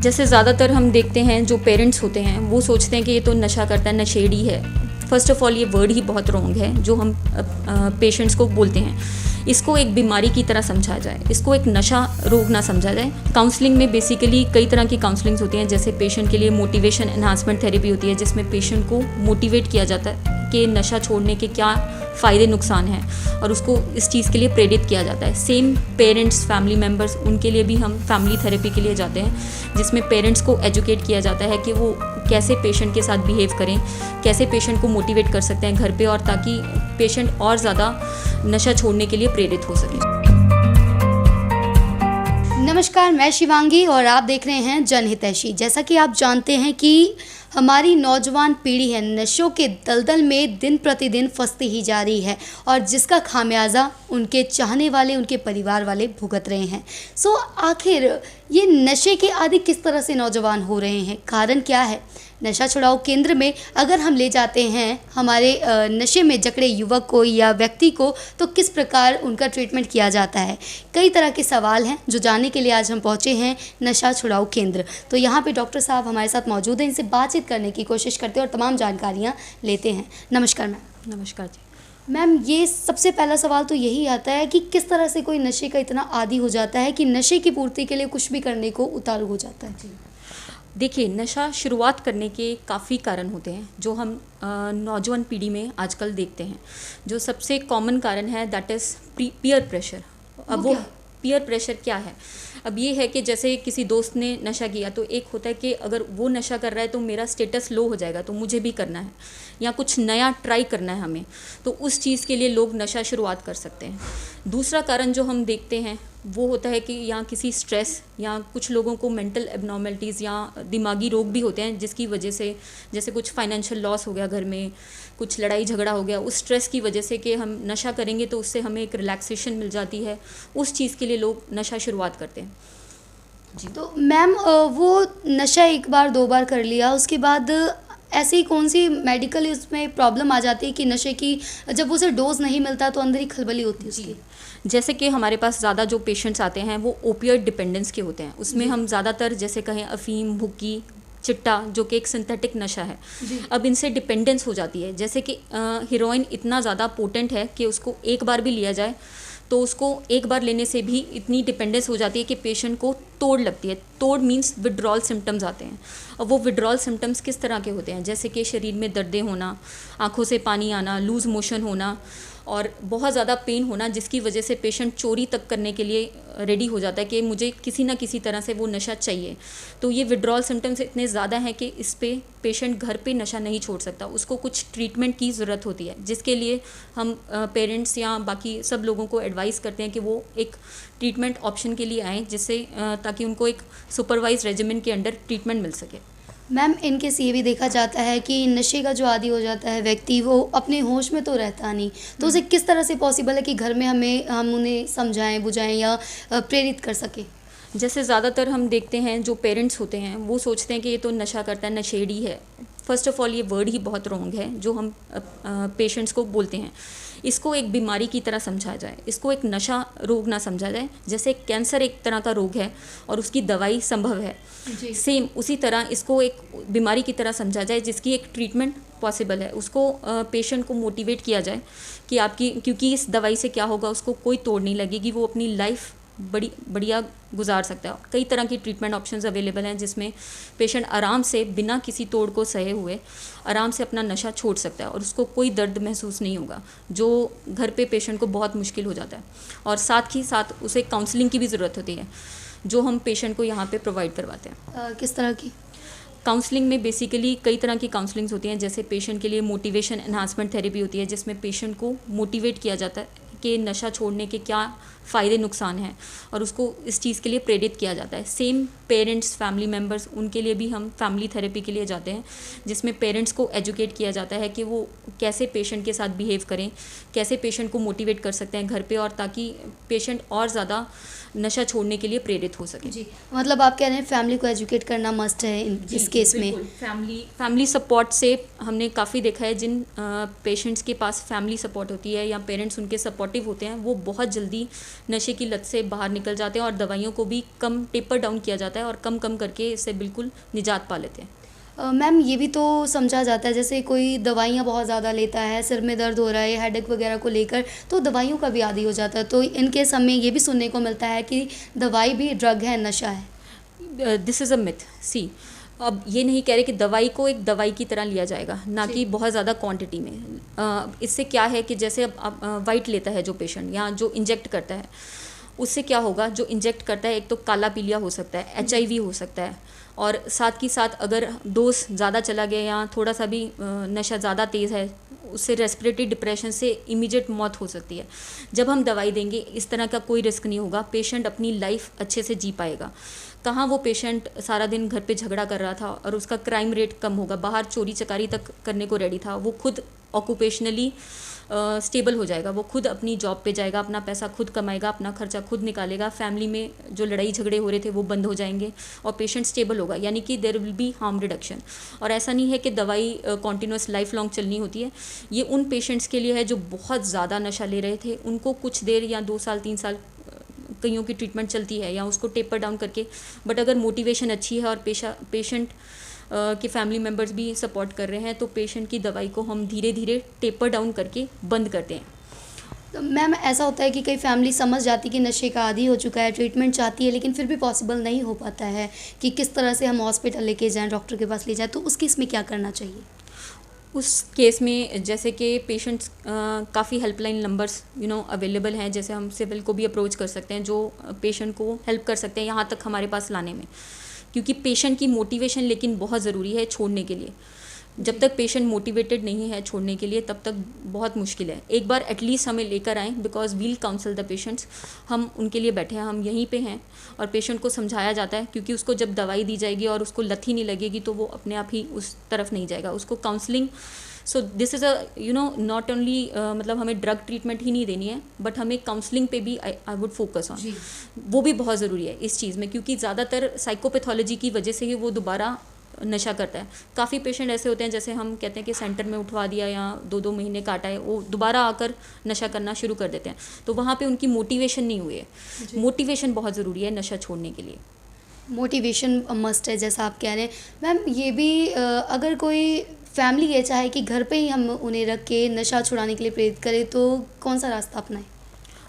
जैसे ज़्यादातर हम देखते हैं जो पेरेंट्स होते हैं वो सोचते हैं कि ये तो नशा करता है, नशेड़ी है। फ़र्स्ट ऑफ़ ऑल ये वर्ड ही बहुत रॉन्ग है जो हम पेशेंट्स को बोलते हैं। इसको एक बीमारी की तरह समझा जाए, इसको एक नशा रोग ना समझा जाए। काउंसलिंग में बेसिकली कई तरह की काउंसलिंग्स होती हैं, जैसे पेशेंट के लिए मोटिवेशन एनहांसमेंट थेरेपी होती है, जिसमें पेशेंट को मोटिवेट किया जाता है कि नशा छोड़ने के क्या फ़ायदे नुकसान हैं और उसको इस चीज़ के लिए प्रेरित किया जाता है। सेम पेरेंट्स, फैमिली मेम्बर्स, उनके लिए भी हम फैमिली थेरेपी के लिए जाते हैं, जिसमें पेरेंट्स को एजुकेट किया जाता है कि वो कैसे पेशेंट के साथ बिहेव करें, कैसे पेशेंट को मोटिवेट कर सकते हैं घर पे, और ताकि पेशेंट और ज़्यादा नशा छोड़ने के लिए प्रेरित हो सके। नमस्कार, मैं शिवांगी और आप देख रहे हैं जनहितैषी। जैसा कि आप जानते हैं कि हमारी नौजवान पीढ़ी है नशों के दलदल में दिन प्रतिदिन फंसती ही जा रही है और जिसका खामियाजा उनके चाहने वाले, उनके परिवार वाले भुगत रहे हैं। सो आखिर ये नशे के आदी किस तरह से नौजवान हो रहे हैं, कारण क्या है? नशा छुड़ाओ केंद्र में अगर हम ले जाते हैं हमारे नशे में जकड़े युवक को या व्यक्ति को, तो किस प्रकार उनका ट्रीटमेंट किया जाता है? कई तरह के सवाल हैं जो जानने के लिए आज हम पहुंचे हैं नशा छुड़ाओ केंद्र। तो यहाँ पे डॉक्टर साहब हमारे साथ मौजूद हैं, इनसे बातचीत करने की कोशिश करते हैं और तमाम जानकारियाँ लेते हैं। नमस्कार मैम। नमस्कार जी। मैम, ये सबसे पहला सवाल तो यही आता है कि किस तरह से कोई नशे का इतना आदी हो जाता है कि नशे की पूर्ति के लिए कुछ भी करने को उतारू हो जाता है? जी देखिए, नशा शुरुआत करने के काफ़ी कारण होते हैं जो हम नौजवान पीढ़ी में आजकल देखते हैं। जो सबसे कॉमन कारण है दैट इज़ पीयर प्रेशर। अब वो पीयर प्रेशर क्या है? अब ये है कि जैसे किसी दोस्त ने नशा किया तो एक होता है कि अगर वो नशा कर रहा है तो मेरा स्टेटस लो हो जाएगा, तो मुझे भी करना है, या कुछ नया ट्राई करना है हमें, तो उस चीज़ के लिए लोग नशा शुरुआत कर सकते हैं। दूसरा कारण जो हम देखते हैं वो होता है कि या किसी स्ट्रेस, या कुछ लोगों को मेंटल एबनॉर्मलिटीज़ या दिमागी रोग भी होते हैं, जिसकी वजह से जैसे कुछ फाइनेंशियल लॉस हो गया घर में, कुछ लड़ाई झगड़ा हो गया, उस स्ट्रेस की वजह से कि हम नशा करेंगे तो उससे हमें एक रिलैक्सेशन मिल जाती है, उस चीज़ के लिए लोग नशा शुरुआत करते हैं। जी। तो मैम, वो नशा एक बार दो बार कर लिया, उसके बाद ऐसी कौन सी मेडिकल इसमें प्रॉब्लम आ जाती है कि नशे की जब उसे डोज नहीं मिलता तो अंदर ही खलबली होती है उसकी? जैसे कि हमारे पास ज़्यादा जो पेशेंट्स आते हैं वो ओपियोइड डिपेंडेंस के होते हैं। उसमें हम ज़्यादातर जैसे कहें अफीम, भुक्की, चिट्टा, जो कि एक सिंथेटिक नशा है, अब इनसे डिपेंडेंस हो जाती है। जैसे कि हीरोइन इतना ज़्यादा पोटेंट है कि उसको एक बार भी लिया जाए तो उसको एक बार लेने से भी इतनी डिपेंडेंस हो जाती है कि पेशेंट को तोड़ लगती है। तोड़ मीन्स विड्रॉल सिम्टम्स आते हैं। और वो विड्रॉल सिम्टम्स किस तरह के होते हैं? जैसे कि शरीर में दर्दें होना, आँखों से पानी आना, लूज़ मोशन होना और बहुत ज़्यादा पेन होना, जिसकी वजह से पेशेंट चोरी तक करने के लिए रेडी हो जाता है कि मुझे किसी ना किसी तरह से वो नशा चाहिए। तो ये विड्रॉल सिम्टम्स इतने ज़्यादा हैं कि इस पे पेशेंट घर पे नशा नहीं छोड़ सकता, उसको कुछ ट्रीटमेंट की ज़रूरत होती है, जिसके लिए हम पेरेंट्स या बाकी सब लोगों को एडवाइस करते हैं कि वो एक ट्रीटमेंट ऑप्शन के लिए आएँ, जिससे ताकि उनको एक सुपरवाइज रेजिमेंट के अंडर ट्रीटमेंट मिल सके। मैम, इनकेस ये भी देखा जाता है कि नशे का जो आदी हो जाता है व्यक्ति, वो अपने होश में तो रहता नहीं, तो उसे किस तरह से पॉसिबल है कि घर में हम उन्हें समझाएं, बुझाएं या प्रेरित कर सकें? जैसे ज़्यादातर हम देखते हैं जो पेरेंट्स होते हैं वो सोचते हैं कि ये तो नशा करता है, नशेड़ी है। फ़र्स्ट ऑफ़ ऑल ये वर्ड ही बहुत रॉन्ग है जो हम पेशेंट्स को बोलते हैं। इसको एक बीमारी की तरह समझा जाए, इसको एक नशा रोग ना समझा जाए। जैसे कैंसर एक तरह का रोग है और उसकी दवाई संभव है, सेम उसी तरह इसको एक बीमारी की तरह समझा जाए जिसकी एक ट्रीटमेंट पॉसिबल है। उसको पेशेंट को मोटिवेट किया जाए कि आपकी, क्योंकि इस दवाई से क्या होगा, उसको कोई तोड़ नहीं लगेगी, वो अपनी लाइफ बढ़िया गुजार सकता है। कई तरह की ट्रीटमेंट ऑप्शंस अवेलेबल हैं जिसमें पेशेंट आराम से बिना किसी तोड़ को सहे हुए आराम से अपना नशा छोड़ सकता है और उसको कोई दर्द महसूस नहीं होगा, जो घर पे पेशेंट को बहुत मुश्किल हो जाता है। और साथ ही साथ उसे काउंसलिंग की भी ज़रूरत होती है, जो हम पेशेंट को यहाँ पे प्रोवाइड करवाते हैं। किस तरह की काउंसलिंग में बेसिकली कई तरह की काउंसलिंग्स होती हैं। जैसे पेशेंट के लिए मोटिवेशन एनहांसमेंट थेरेपी होती है, जिसमें पेशेंट को मोटिवेट किया जाता है कि नशा छोड़ने के क्या फ़ायदे नुकसान हैं और उसको इस चीज़ के लिए प्रेरित किया जाता है। सेम पेरेंट्स, फैमिली मेम्बर्स, उनके लिए भी हम फैमिली थेरेपी के लिए जाते हैं, जिसमें पेरेंट्स को एजुकेट किया जाता है कि वो कैसे पेशेंट के साथ बिहेव करें, कैसे पेशेंट को मोटिवेट कर सकते हैं घर पे, और ताकि पेशेंट और ज़्यादा नशा छोड़ने के लिए प्रेरित हो सके। जी, मतलब आप कह रहे हैं फैमिली को एजुकेट करना मस्ट है इस केस में। फैमिली सपोर्ट से हमने काफ़ी देखा है, जिन पेशेंट्स के पास फैमिली सपोर्ट होती है या पेरेंट्स उनके सपोर्टिव होते हैं, वो बहुत जल्दी नशे की लत से बाहर निकल जाते हैं और दवाइयों को भी कम टेपर डाउन किया जाता है और कम कम करके इससे बिल्कुल निजात पा लेते हैं। मैम ये भी तो समझा जाता है, जैसे कोई दवाइयाँ बहुत ज़्यादा लेता है, सिर में दर्द हो रहा है, हेडेक वगैरह को लेकर, तो दवाइयों का भी आदी हो जाता है, तो इन केस हमें ये भी सुनने को मिलता है कि दवाई भी ड्रग है, नशा है। This is a myth. See, अब ये नहीं कह रहे कि दवाई को एक दवाई की तरह लिया जाएगा, ना कि बहुत ज़्यादा क्वांटिटी में। इससे क्या है कि जैसे अब वाइट लेता है जो पेशेंट या जो इंजेक्ट करता है, उससे क्या होगा, जो इंजेक्ट करता है एक तो काला पीलिया हो सकता है, HIV हो सकता है, और साथ ही साथ अगर डोज ज़्यादा चला गया या थोड़ा सा भी नशा ज़्यादा तेज़ है, उससे रेस्पिरेटरी डिप्रेशन से इमीडिएट मौत हो सकती है। जब हम दवाई देंगे इस तरह का कोई रिस्क नहीं होगा, पेशेंट अपनी लाइफ अच्छे से जी पाएगा। कहाँ वो पेशेंट सारा दिन घर पे झगड़ा कर रहा था और उसका क्राइम रेट कम होगा, बाहर चोरी चकारी तक करने को रेडी था, वो खुद ऑक्यूपेशनली स्टेबल हो जाएगा, वो खुद अपनी जॉब पे जाएगा, अपना पैसा खुद कमाएगा, अपना खर्चा खुद निकालेगा, फैमिली में जो लड़ाई झगड़े हो रहे थे वो बंद हो जाएंगे और पेशेंट स्टेबल होगा, यानी कि there will be harm reduction. और ऐसा नहीं है कि दवाई कॉन्टिन्यूस लाइफ लॉन्ग चलनी होती है, ये उन पेशेंट्स के लिए है जो बहुत ज़्यादा नशा ले रहे थे, उनको कुछ देर या 2 साल 3 साल कईयों की ट्रीटमेंट चलती है या उसको टेपर डाउन करके, बट अगर मोटिवेशन अच्छी है और पेशेंट कि फैमिली मेम्बर्स भी सपोर्ट कर रहे हैं, तो पेशेंट की दवाई को हम धीरे धीरे टेपर डाउन करके बंद करते हैं। तो मैम ऐसा होता है कि कई फैमिली समझ जाती है कि नशे का आदी हो चुका है, ट्रीटमेंट चाहती है, लेकिन फिर भी पॉसिबल नहीं हो पाता है कि किस तरह से हम हॉस्पिटल लेके जाएं, डॉक्टर के पास ले जाएं, तो उस केस में क्या करना चाहिए? उस केस में जैसे कि पेशेंट्स काफ़ी हेल्पलाइन नंबर्स अवेलेबल हैं, जैसे हम सिविल को भी अप्रोच कर सकते हैं, जो पेशेंट को हेल्प कर सकते हैं यहाँ तक हमारे पास लाने में, क्योंकि पेशेंट की मोटिवेशन लेकिन बहुत ज़रूरी है छोड़ने के लिए। जब तक पेशेंट मोटिवेटेड नहीं है छोड़ने के लिए, तब तक बहुत मुश्किल है। एक बार एटलीस्ट हमें लेकर आएँ, because we'll counsel the patients, हम उनके लिए बैठे हैं, हम यहीं पे हैं और पेशेंट को समझाया जाता है, क्योंकि उसको जब दवाई दी जाएगी और उसको लत ही नहीं लगेगी तो वो अपने आप ही उस तरफ नहीं जाएगा, उसको counselling. So this is not only मतलब हमें ड्रग ट्रीटमेंट ही नहीं देनी है, बट हमें काउंसलिंग पे भी आई वुड फोकस ऑन, वो भी बहुत ज़रूरी है इस चीज़ में, क्योंकि ज़्यादातर साइकोपैथोलॉजी की वजह से ही वो दोबारा नशा करता है। काफ़ी पेशेंट ऐसे होते हैं, जैसे हम कहते हैं कि सेंटर में उठवा दिया या 2-2 महीने काटा है, वो दोबारा आकर नशा करना शुरू कर देते हैं, तो वहाँ पे उनकी मोटिवेशन नहीं हुई है। मोटिवेशन बहुत ज़रूरी है नशा छोड़ने के लिए। मोटिवेशन मस्ट है, जैसा आप कह रहे हैं। मैम ये भी अगर कोई फैमिली ये चाहे कि घर पे ही हम उन्हें रख के नशा छुड़ाने के लिए प्रेरित करें, तो कौन सा रास्ता अपनाएं?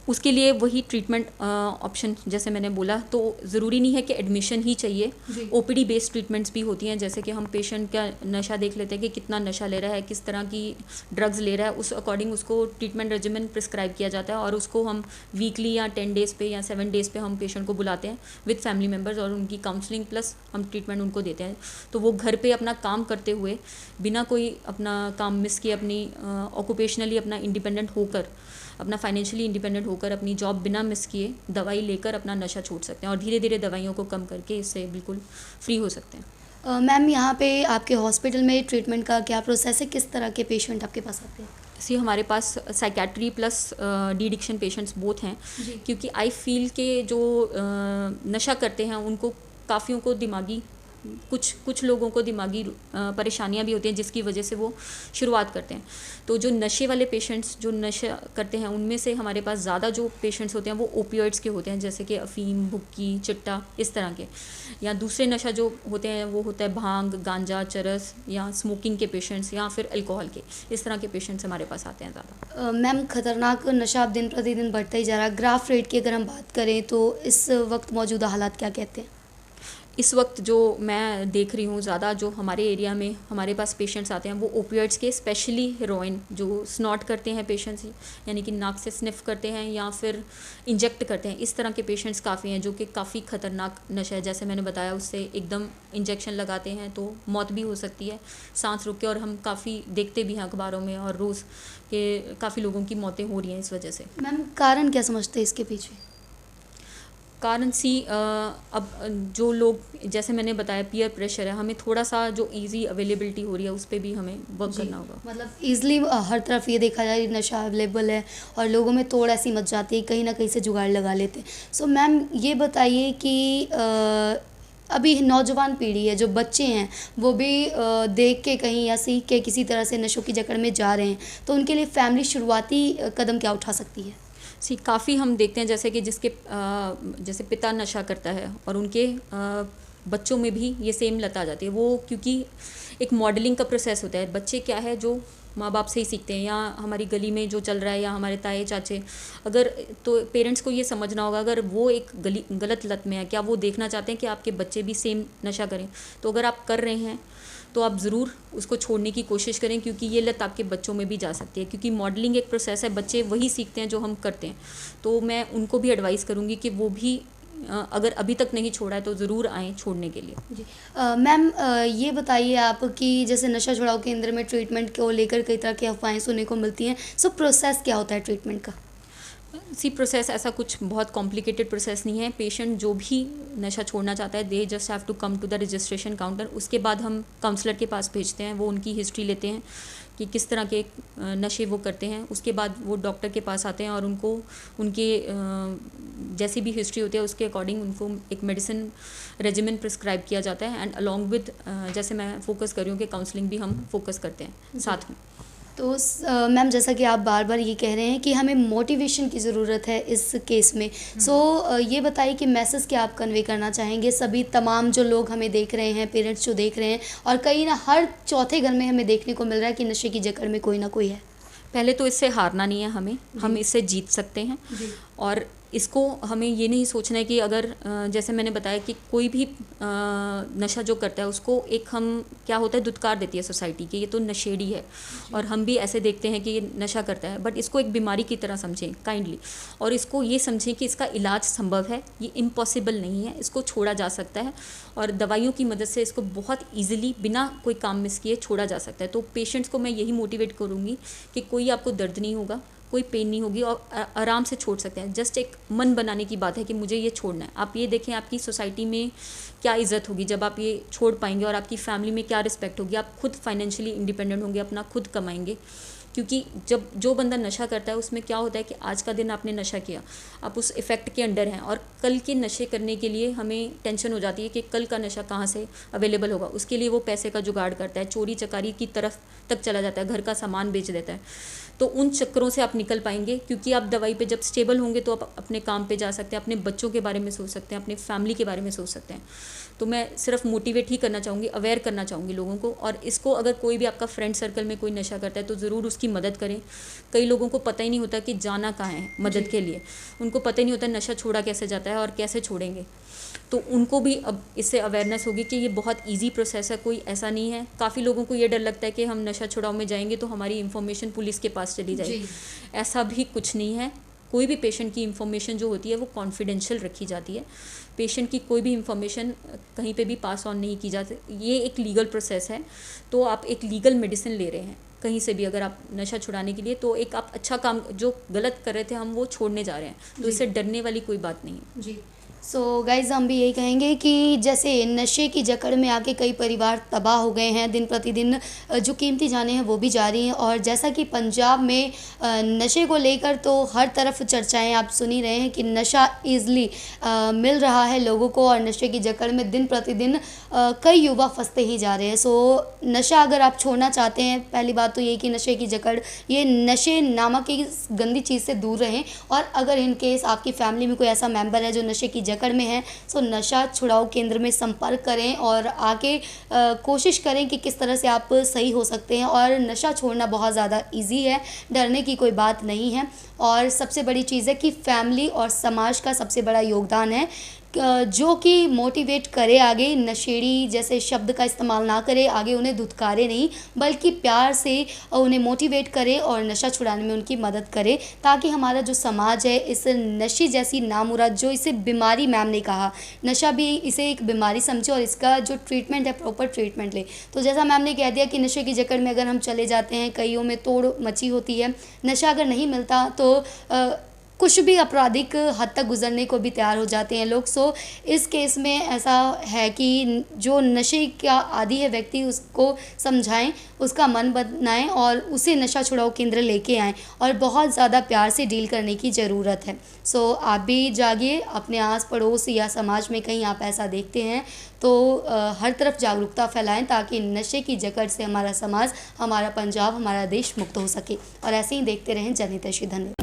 उसके लिए वही ट्रीटमेंट ऑप्शन जैसे मैंने बोला, तो ज़रूरी नहीं है कि एडमिशन ही चाहिए, OPD बेस्ड ट्रीटमेंट्स भी होती हैं, जैसे कि हम पेशेंट का नशा देख लेते हैं कि कितना नशा ले रहा है, किस तरह की ड्रग्स ले रहा है, उस अकॉर्डिंग उसको ट्रीटमेंट रेजिमेन प्रिस्क्राइब किया जाता है और उसको हम वीकली या 10 डेज़ पे या 7 डेज़ पे हम पेशेंट को बुलाते हैं विद फैमिली मेम्बर्स और उनकी काउंसलिंग प्लस हम ट्रीटमेंट उनको देते हैं। तो वो घर पर अपना काम करते हुए, बिना कोई अपना काम मिस किए, अपनी ऑक्यूपेशनली अपना इंडिपेंडेंट होकर, अपना फाइनेंशियली इंडिपेंडेंट होकर, अपनी जॉब बिना मिस किए दवाई लेकर अपना नशा छोड़ सकते हैं और धीरे धीरे दवाइयों को कम करके इससे बिल्कुल फ्री हो सकते हैं। मैम यहाँ पे आपके हॉस्पिटल में ट्रीटमेंट का क्या प्रोसेस है, किस तरह के पेशेंट आपके पास आते हैं? सी, हमारे पास psychiatry plus de addiction patients both हैं, क्योंकि आई फील के जो नशा करते हैं उनको काफ़ियों को दिमागी कुछ लोगों को दिमागी परेशानियां भी होती हैं, जिसकी वजह से वो शुरुआत करते हैं। तो जो नशे वाले पेशेंट्स जो नशा करते हैं, उनमें से हमारे पास ज़्यादा जो पेशेंट्स होते हैं वो ओपियोइड्स के होते हैं, जैसे कि अफीम, भुक्की, चिट्टा, इस तरह के। या दूसरे नशा जो होते हैं वो होता है भांग, गांजा, चरस, या स्मोकिंग के पेशेंट्स, या फिर अल्कोहल के, इस तरह के पेशेंट्स हमारे पास आते हैं ज़्यादा। मैम खतरनाक नशा दिन प्रतिदिन बढ़ता ही जा रहा है। ग्राफ रेट की अगर हम बात करें तो इस वक्त मौजूदा हालात क्या कहते हैं? इस वक्त जो मैं देख रही हूँ ज़्यादा जो हमारे एरिया में हमारे पास पेशेंट्स आते हैं वो ओपियोइड्स के, स्पेशली हेरोइन जो स्नॉट करते हैं पेशेंट्स, यानी कि नाक से स्निफ करते हैं या फिर इंजेक्ट करते हैं, इस तरह के पेशेंट्स काफ़ी हैं, जो कि काफ़ी ख़तरनाक नशा है। जैसे मैंने बताया, उससे एकदम इंजेक्शन लगाते हैं तो मौत भी हो सकती है, सांस रुक के, और हम काफ़ी देखते भी हैं अखबारों में और रोज़ के काफ़ी लोगों की मौतें हो रही हैं इस वजह से। मैम कारण क्या समझते हैं इसके पीछे? कारण सी अब जो लोग, जैसे मैंने बताया, पीयर प्रेशर है, हमें थोड़ा सा जो इजी अवेलेबिलिटी हो रही है उस पर भी हमें वर्क करना होगा। मतलब ईज़िली हर तरफ ये देखा जाए नशा अवेलेबल है और लोगों में तोड़ ऐसी मच जाती है, कहीं ना कहीं से जुगाड़ लगा लेते हैं। सो मैम ये बताइए कि अभी नौजवान पीढ़ी है, जो बच्चे हैं वो भी देख के कहीं या सीख के किसी तरह से नशों की जकड़ में जा रहे हैं, तो उनके लिए फैमिली शुरुआती कदम क्या उठा सकती है? काफ़ी हम देखते हैं जैसे कि जिसके जैसे पिता नशा करता है और उनके बच्चों में भी ये सेम लत आ जाती है। वो क्योंकि एक मॉडलिंग का प्रोसेस होता है, बच्चे क्या है जो माँ बाप से ही सीखते हैं, या हमारी गली में जो चल रहा है, या हमारे ताए चाचे, अगर तो पेरेंट्स को ये समझना होगा अगर वो एक गलत लत में है, क्या वो देखना चाहते हैं कि आपके बच्चे भी सेम नशा करें। तो अगर आप कर रहे हैं तो आप ज़रूर उसको छोड़ने की कोशिश करें, क्योंकि ये लत आपके बच्चों में भी जा सकती है, क्योंकि मॉडलिंग एक प्रोसेस है, बच्चे वही सीखते हैं जो हम करते हैं। तो मैं उनको भी एडवाइस करूँगी कि वो भी अगर अभी तक नहीं छोड़ा है तो ज़रूर आएँ छोड़ने के लिए। जी मैम ये बताइए आप कि जैसे नशा छुड़ाऊ केंद्र में ट्रीटमेंट को लेकर कई तरह की अफवाहें सुनने को मिलती हैं, सो प्रोसेस क्या होता है ट्रीटमेंट का? प्रोसेस ऐसा कुछ बहुत कॉम्प्लिकेटेड प्रोसेस नहीं है। पेशेंट जो भी नशा छोड़ना चाहता है, they just have to come to the registration counter. उसके बाद हम काउंसलर के पास भेजते हैं, वो उनकी हिस्ट्री लेते हैं कि किस तरह के नशे वो करते हैं। उसके बाद वो डॉक्टर के पास आते हैं और उनको उनके जैसी भी हिस्ट्री होती है उसके अकॉर्डिंग उनको एक मेडिसिन रेजिमेन प्रिस्क्राइब किया जाता है। एंड अलॉन्ग विद जैसे मैं फोकस कर रही हूँ कि काउंसलिंग भी हम फोकस करते हैं साथ में। तो मैम जैसा कि आप बार बार ये कह रहे हैं कि हमें मोटिवेशन की ज़रूरत है इस केस में, सो ये बताइए कि मैसेज क्या आप कन्वे करना चाहेंगे सभी तमाम जो लोग हमें देख रहे हैं, पेरेंट्स जो देख रहे हैं, और कहीं ना हर चौथे घर में हमें देखने को मिल रहा है कि नशे की जकड़ में कोई ना कोई है। पहले तो इससे हारना नहीं है हमें, हम इससे जीत सकते हैं। और इसको हमें ये नहीं सोचना है कि अगर जैसे मैंने बताया कि कोई भी नशा जो करता है उसको एक हम क्या होता है धुतकार देती है सोसाइटी कि ये तो नशेड़ी है, और हम भी ऐसे देखते हैं कि ये नशा करता है, बट इसको एक बीमारी की तरह समझें काइंडली, और इसको ये समझें कि इसका इलाज संभव है, ये इम्पॉसिबल नहीं है, इसको छोड़ा जा सकता है, और दवाइयों की मदद से इसको बहुत ईजिली बिना कोई काम मिस किए छोड़ा जा सकता है। तो पेशेंट्स को मैं यही मोटिवेट करूँगी कि कोई आपको दर्द नहीं होगा, कोई पेन नहीं होगी, और आराम से छोड़ सकते हैं। जस्ट एक मन बनाने की बात है कि मुझे ये छोड़ना है। आप ये देखें आपकी सोसाइटी में क्या इज़्ज़त होगी जब आप ये छोड़ पाएंगे, और आपकी फैमिली में क्या रिस्पेक्ट होगी। आप खुद फाइनेंशियली इंडिपेंडेंट होंगे, अपना खुद कमाएंगे। क्योंकि जब जो बंदा नशा करता है उसमें क्या होता है कि आज का दिन आपने नशा किया, आप उस इफ़ेक्ट के अंडर हैं, और कल के नशे करने के लिए हमें टेंशन हो जाती है कि कल का नशा कहाँ से अवेलेबल होगा। उसके लिए वो पैसे का जुगाड़ करता है, चोरी चकारी की तरफ तक चला जाता है, घर का सामान बेच देता है। तो उन चक्करों से आप निकल पाएंगे, क्योंकि आप दवाई पे जब स्टेबल होंगे तो आप अपने काम पे जा सकते हैं, अपने बच्चों के बारे में सोच सकते हैं, अपने फैमिली के बारे में सोच सकते हैं। तो मैं सिर्फ मोटिवेट ही करना चाहूँगी, अवेयर करना चाहूँगी लोगों को। और इसको अगर कोई भी आपका फ्रेंड सर्कल में कोई नशा करता है तो ज़रूर उसकी मदद करें। कई लोगों को पता ही नहीं होता कि जाना कहाँ है मदद के लिए, उनको पता ही नहीं होता नशा छोड़ा कैसे जाता है और कैसे छोड़ेंगे। तो उनको भी अब इससे अवेयरनेस होगी कि ये बहुत इजी प्रोसेस है, कोई ऐसा नहीं है। काफ़ी लोगों को ये डर लगता है कि हम नशा छुड़ाओ में जाएंगे तो हमारी इन्फॉर्मेशन पुलिस के पास चली जाएगी। ऐसा भी कुछ नहीं है। कोई भी पेशेंट की इन्फॉर्मेशन जो होती है वो कॉन्फिडेंशियल रखी जाती है। पेशेंट की कोई भी इन्फॉर्मेशन कहीं पे भी पास ऑन नहीं की जाती। ये एक लीगल प्रोसेस है, तो आप एक लीगल मेडिसिन ले रहे हैं कहीं से भी अगर आप नशा छुड़ाने के लिए, तो एक आप अच्छा काम जो गलत कर रहे थे हम वो छोड़ने जा रहे हैं, तो इससे डरने वाली कोई बात नहीं है। जी सो गाइज़ हम भी यही कहेंगे कि जैसे नशे की जकड़ में आके कई परिवार तबाह हो गए हैं, दिन प्रतिदिन जो कीमती जानें हैं वो भी जा रही हैं, और जैसा कि पंजाब में नशे को लेकर तो हर तरफ चर्चाएं आप सुन ही रहे हैं कि नशा ईज़िली मिल रहा है लोगों को, और नशे की जकड़ में दिन प्रतिदिन कई युवा फंसते ही जा रहे हैं। सो नशा अगर आप छोड़ना चाहते हैं, पहली बात तो यही कि नशे की जकड़, ये नशे नामक इस गंदी चीज़ से दूर रहें। और अगर इन केस आपकी फैमिली में कोई ऐसा मेंबर है जो नशे की जकड़ में है, सो नशा छुड़ाऊ केंद्र में संपर्क करें और आके कोशिश करें कि किस तरह से आप सही हो सकते हैं। और नशा छोड़ना बहुत ज़्यादा इजी है, डरने की कोई बात नहीं है। और सबसे बड़ी चीज़ है कि फैमिली और समाज का सबसे बड़ा योगदान है, जो कि मोटिवेट करे आगे, नशेड़ी जैसे शब्द का इस्तेमाल ना करे, आगे उन्हें धुतकारे नहीं बल्कि प्यार से उन्हें मोटिवेट करे और नशा छुड़ाने में उनकी मदद करे, ताकि हमारा जो समाज है इस नशे जैसी नामुराद, जो इसे बीमारी मैम ने कहा, नशा भी इसे एक बीमारी समझे और इसका जो ट्रीटमेंट है प्रॉपर ट्रीटमेंट ले। तो जैसा मैम ने कह दिया कि नशे की जकड़ में अगर हम चले जाते हैं, कईयों में तोड़ मची होती है, नशा अगर नहीं मिलता तो कुछ भी आपराधिक हद तक गुजरने को भी तैयार हो जाते हैं लोग। सो इस केस में ऐसा है कि जो नशे का आदी है व्यक्ति उसको समझाएं, उसका मन बनाएं और उसे नशा छुड़ाओ केंद्र लेके आएं और बहुत ज़्यादा प्यार से डील करने की ज़रूरत है। सो आप भी जागिए, अपने आस पड़ोस या समाज में कहीं आप ऐसा देखते हैं तो हर तरफ जागरूकता फैलाएं ताकि नशे की जकड़ से हमारा समाज, हमारा पंजाब, हमारा देश मुक्त हो सके। और ऐसे ही देखते रहें जनहितैषी। धन्यवाद।